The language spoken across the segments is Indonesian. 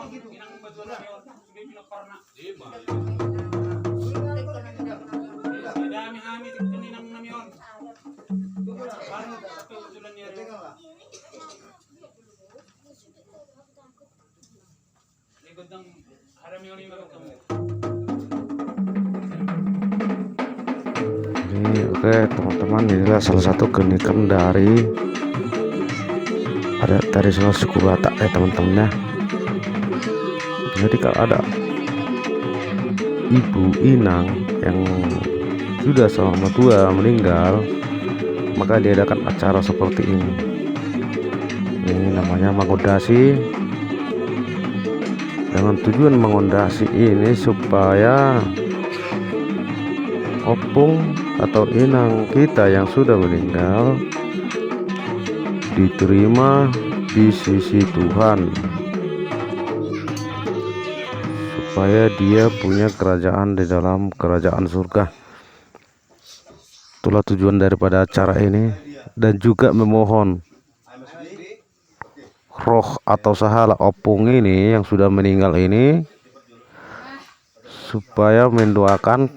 Ini oke teman-teman, inilah salah satu keunikan dari tradisional suku Batak ya teman-teman ya. Jadi kalau ada ibu inang yang sudah selama tua meninggal, maka diadakan acara seperti ini. Ini namanya mengondasi. Dengan tujuan mengondasi ini supaya opung atau inang kita yang sudah meninggal diterima di sisi Tuhan, supaya dia punya kerajaan di dalam kerajaan surga. Itulah tujuan daripada acara ini, dan juga memohon roh atau sahala opung ini yang sudah meninggal ini supaya mendoakan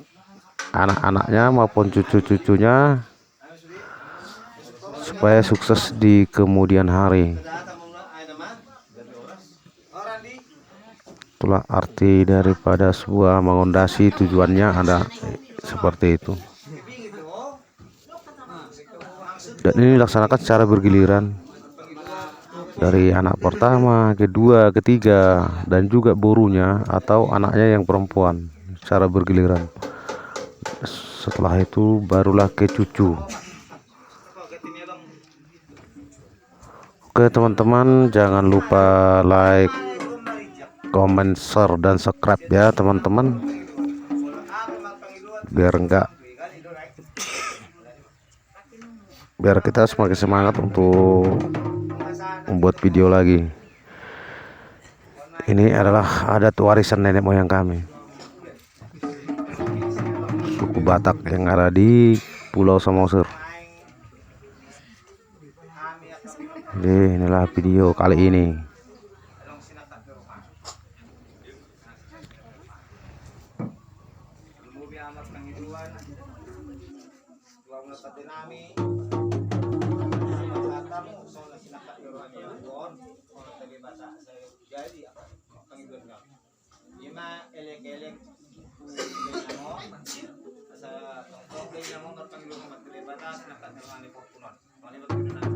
anak-anaknya maupun cucu-cucunya supaya sukses di kemudian hari. Itulah arti daripada sebuah mengondasi, tujuannya ada seperti itu. Dan ini dilaksanakan secara bergiliran, dari anak pertama, kedua, ketiga, dan juga burunya atau anaknya yang perempuan, secara bergiliran. Setelah itu barulah ke cucu. Oke teman-teman, jangan lupa like, comment, share, dan subscribe ya teman-teman, biar kita semakin semangat untuk membuat video lagi. Ini adalah adat warisan nenek moyang kami, suku Batak yang ada di Pulau Samosir. Jadi inilah video kali ini. Sa